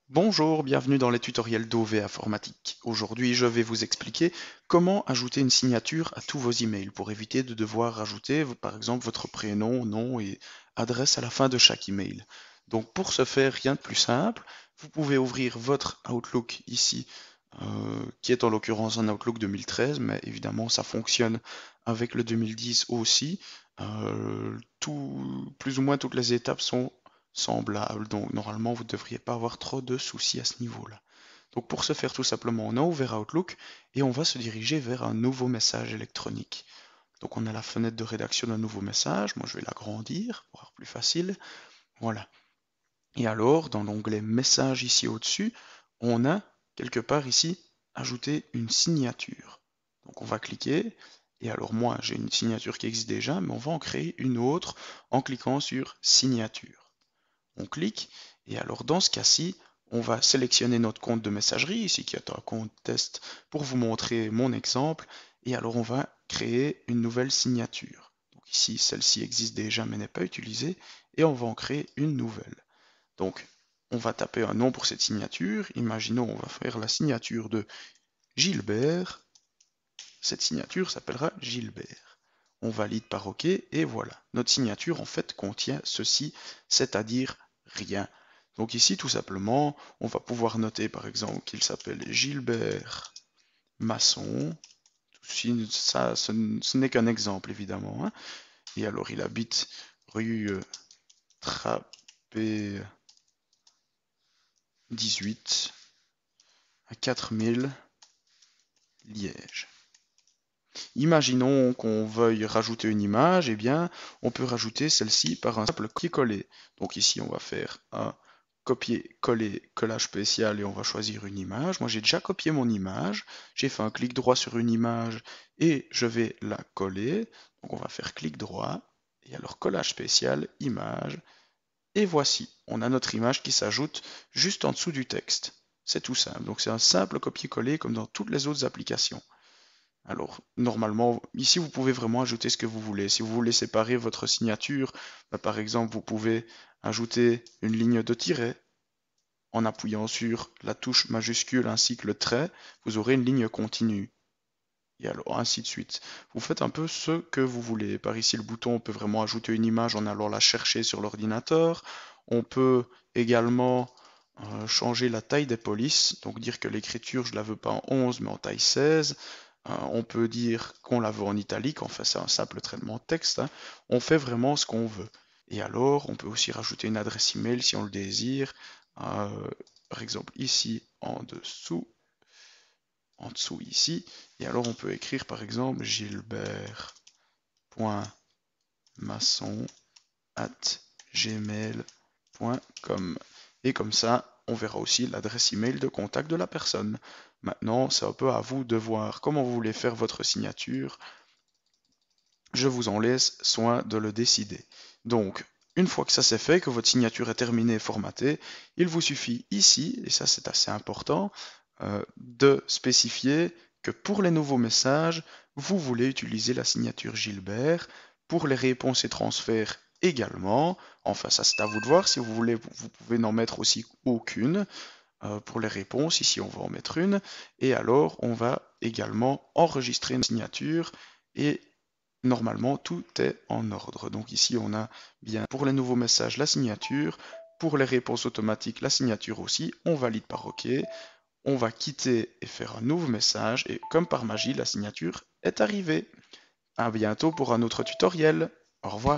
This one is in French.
Bonjour, bienvenue dans les tutoriels d'OV Informatique. Aujourd'hui, je vais vous expliquer comment ajouter une signature à tous vos emails pour éviter de devoir rajouter, par exemple, votre prénom, nom et adresse à la fin de chaque email. Donc, pour ce faire, rien de plus simple. Vous pouvez ouvrir votre Outlook ici, qui est en l'occurrence un Outlook 2013, mais évidemment, ça fonctionne avec le 2010 aussi. Plus ou moins toutes les étapes sont semblables. Donc normalement, vous ne devriez pas avoir trop de soucis à ce niveau-là. Donc pour ce faire, tout simplement, on a ouvert Outlook et on va se diriger vers un nouveau message électronique. Donc on a la fenêtre de rédaction d'un nouveau message. Moi, je vais l'agrandir pour avoir plus facile. Voilà. Et alors, dans l'onglet Messages ici au-dessus, on a quelque part ici ajouter une signature. Donc on va cliquer. Et alors moi, j'ai une signature qui existe déjà, mais on va en créer une autre en cliquant sur Signature. On clique, et alors dans ce cas-ci, on va sélectionner notre compte de messagerie, ici qui est un compte test, pour vous montrer mon exemple, et alors on va créer une nouvelle signature. Donc ici, celle-ci existe déjà mais n'est pas utilisée, et on va en créer une nouvelle. Donc, on va taper un nom pour cette signature, imaginons on va faire la signature de Gilbert, cette signature s'appellera Gilbert. On valide par OK, et voilà. Notre signature, en fait, contient ceci, c'est-à-dire rien. Donc ici, tout simplement, on va pouvoir noter, par exemple, qu'il s'appelle Gilbert Masson. Ça, ce n'est qu'un exemple, évidemment, hein. Et alors, il habite rue Trapé 18 à 4000 Liège. Imaginons qu'on veuille rajouter une image, eh bien, on peut rajouter celle-ci par un simple copier-coller. Donc ici, on va faire un copier-coller, collage spécial et on va choisir une image. Moi, j'ai déjà copié mon image. J'ai fait un clic droit sur une image et je vais la coller. Donc on va faire clic droit et alors collage spécial, image. Et voici, on a notre image qui s'ajoute juste en dessous du texte. C'est tout simple. Donc c'est un simple copier-coller comme dans toutes les autres applications. Alors, normalement, ici, vous pouvez vraiment ajouter ce que vous voulez. Si vous voulez séparer votre signature, par exemple, vous pouvez ajouter une ligne de tiret en appuyant sur la touche majuscule ainsi que le trait, vous aurez une ligne continue. Et alors, ainsi de suite. Vous faites un peu ce que vous voulez. Par ici, le bouton, on peut vraiment ajouter une image en allant la chercher sur l'ordinateur. On peut également changer la taille des polices, donc dire que l'écriture, je ne la veux pas en 11, mais en taille 16. On peut dire qu'on la veut en italique, enfin c'est un simple traitement de texte, hein. On fait vraiment ce qu'on veut. Et alors, on peut aussi rajouter une adresse email si on le désire. Euh, Par exemple, ici, en dessous ici. Et alors, on peut écrire par exemple gilbert.masson@gmail.com. Et comme ça, on verra aussi l'adresse email de contact de la personne. Maintenant, c'est un peu à vous de voir comment vous voulez faire votre signature. Je vous en laisse soin de le décider. Donc, une fois que ça c'est fait, que votre signature est terminée et formatée, il vous suffit ici, et ça c'est assez important, de spécifier que pour les nouveaux messages, vous voulez utiliser la signature Gilbert. Pour les réponses et transferts également. Enfin, ça c'est à vous de voir. Si vous voulez, vous pouvez n'en mettre aussi aucune. Pour les réponses, ici on va en mettre une. Et alors, on va également enregistrer une signature et normalement, tout est en ordre. Donc ici, on a bien pour les nouveaux messages la signature, pour les réponses automatiques la signature aussi. On valide par OK. On va quitter et faire un nouveau message et comme par magie, la signature est arrivée. À bientôt pour un autre tutoriel. Au revoir.